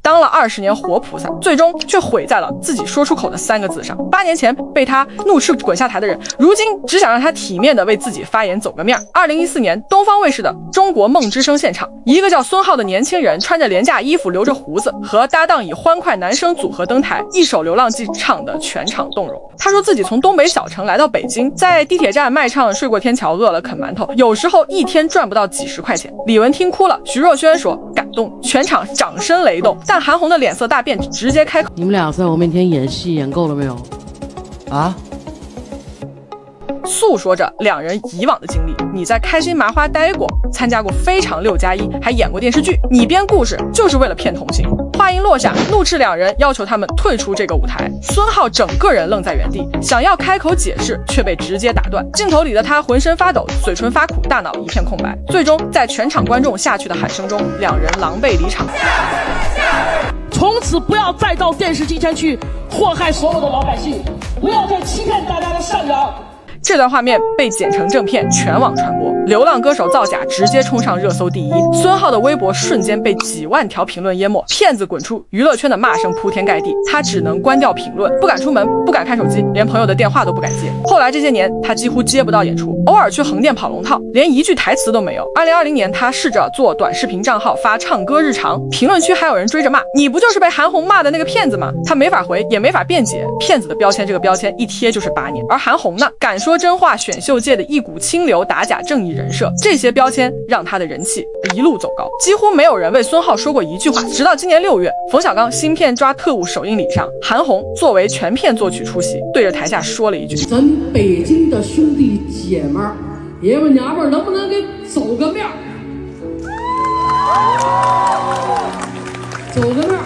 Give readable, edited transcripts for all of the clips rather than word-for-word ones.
當了20年活菩薩，最終卻毀在了自己說出口的3個字上。8年前被他怒斥滾下台的人，如今只想讓他體面的为自己发言走個面。2014年，東方衛視的《中國夢之聲》現場，一個叫孫浩的年輕人穿着廉價衣服，留着鬍子，和搭檔以歡快男聲組合登台，一首《流浪記》唱得全場動容。他說自己從東北小城來到北京，在地鐵站賣唱睡過天橋，餓了啃饅頭，有時候一天賺不到幾十塊錢。李玟聽哭了，徐若瑄說感動，全場掌聲雷動。但韓紅的臉色大變，直接開口：你們倆在我面前演戲演夠了沒有？啊？訴說着兩人以往的經歷。你在開心麻花待過，參加過非常6+1，還演過電視劇，你編故事就是為了騙童星。話音落下，怒斥兩人，要求他們退出這個舞台。孫浩整個人愣在原地，想要開口解釋，卻被直接打斷。鏡頭裡的他渾身發抖，嘴唇發苦，大腦一片空白。最終在全場觀眾下去的喊聲中，兩人狼狽離場。從此不要再到電視機前去禍害所有的老百姓，不要再欺騙大家的善良。這段畫面被剪成正片，全網傳播。流浪歌手造假直接衝上熱搜第一，孫浩的微博瞬間被幾萬條評論淹沒，騙子滾出，娛樂圈的罵聲鋪天蓋地。他只能關掉評論，不敢出門，不敢看手機，連朋友的電話都不敢接。後來這些年，他幾乎接不到演出，偶爾去橫店跑龍套，連一句台詞都沒有。2020年，他試着做短視頻賬號發唱歌日常，評論區還有人追着罵：“你不就是被韓紅罵的那個騙子嗎？”他沒法回，也沒法辯解，騙子的標籤這個標籤一貼就是8年。而韓紅呢，敢說真話，選秀界的一股清流，打假正義人設，這些標籤讓他的人氣一路走高，幾乎沒有人為孫浩說過一句話。直到今年6月，馮小剛新片抓特務首映禮上，韓紅作為全片作曲出席，對着台下說了一句：“咱北京的兄弟姐們兒，爺們娘們能不能給走個面？走個面。”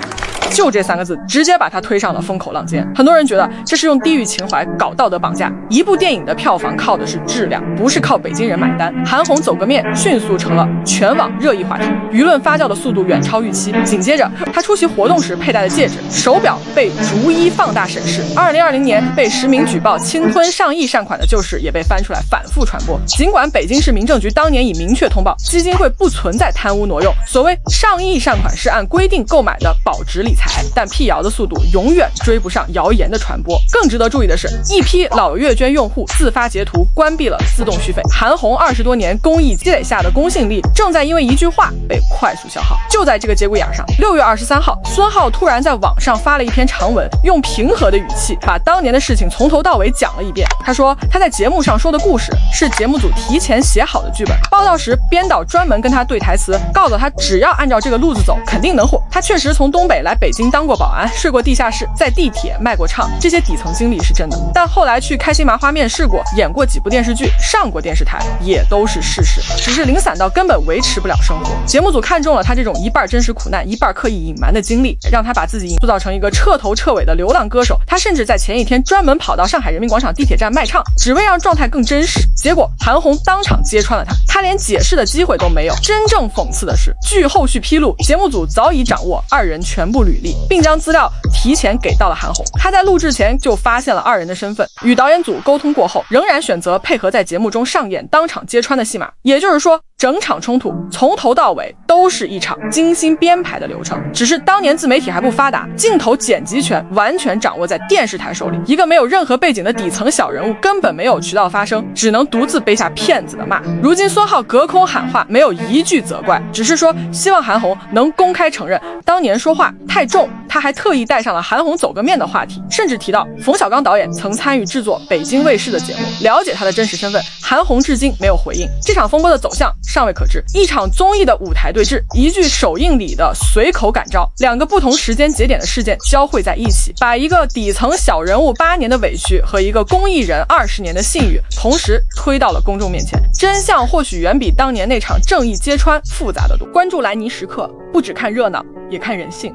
就這3個字直接把他推上了风口浪尖。很多人覺得這是用地域情懷搞道德綁架。一部電影的票房靠的是質量，不是靠北京人買單。韓紅走個面迅速成了全網熱議話題，輿論發酵的速度遠超預期。緊接着他出席活動時佩戴的戒指、手錶被逐一放大審視。2020年被實名舉報侵吞上億善款的舊事也被翻出來反覆傳播。儘管北京市民政局當年已明確通報，基金會不存在貪污挪用，所謂上億善款是按規定購買的保值理財，但闢謠的速度永遠追不上謠言的傳播。更值得注意的是，一批老月捐用戶自發截圖關閉了自動續費。韓紅20多年公益積累下的公信力，正在因為一句話被快速消耗。就在這個節骨眼上，6月23號，孫浩突然在網上發了一篇長文，用平和的語氣把當年的事情從頭到尾講了一遍。他說他在節目上說的故事是節目組提前寫好的劇本，報道時編導專門跟他對台詞，告訴他只要按照這個路子走，肯定能火。他確實從東北來北京當過保安，睡過地下室，在地鐵賣過唱，這些底層經歷是真的。但後來去開心麻花面試過，演過幾部電視劇，上過電視台，也都是事實，只是零散到根本維持不了生活。節目組看中了他這種一半真實苦難，一半刻意隱瞞的經歷，讓他把自己塑造成一個徹頭徹尾的流浪歌手。他甚至在前一天專門跑到上海人民廣場地鐵站賣唱，只為讓狀態更真實。結果韓紅當場揭穿了他，他連解釋的機會都沒有。真正諷刺的是，據後續披露，節目組早已掌握2人全部履歷，並將資料提前給到了韓紅。他在錄制前就發現了2人的身份，與導演組溝通過後，仍然選擇配合在節目中上演當場揭穿的戲碼。也就是說，整場衝突從頭到尾都是一場精心編排的流程，只是當年自媒體還不發達，鏡頭剪輯權完全掌握在電視台手裡。一個沒有任何背景的底層小人物根本沒有渠道發聲，只能獨自背下騙子的罵。如今孫浩隔空喊話，沒有一句責怪，只是說希望韓紅能公開承認當年說話太重。他還特意帶上了韓紅走個面的話题，甚至提到馮小刚導演曾參與制作北京衛視的節目，了解他的真實身份。韓紅至今沒有回應。這場風波的走向尚未可知，一場綜藝的舞台對峙，一句首映禮的隨口感召，2個不同時間節點的事件交匯在一起，把一個底層小人物8年的委屈和一個公益人20年的信譽同時推到了公眾面前。真相或許遠比當年那場正義揭穿複雜得多。關注萊尼時刻，不只看熱鬧，也看人性。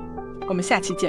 我們下期見面。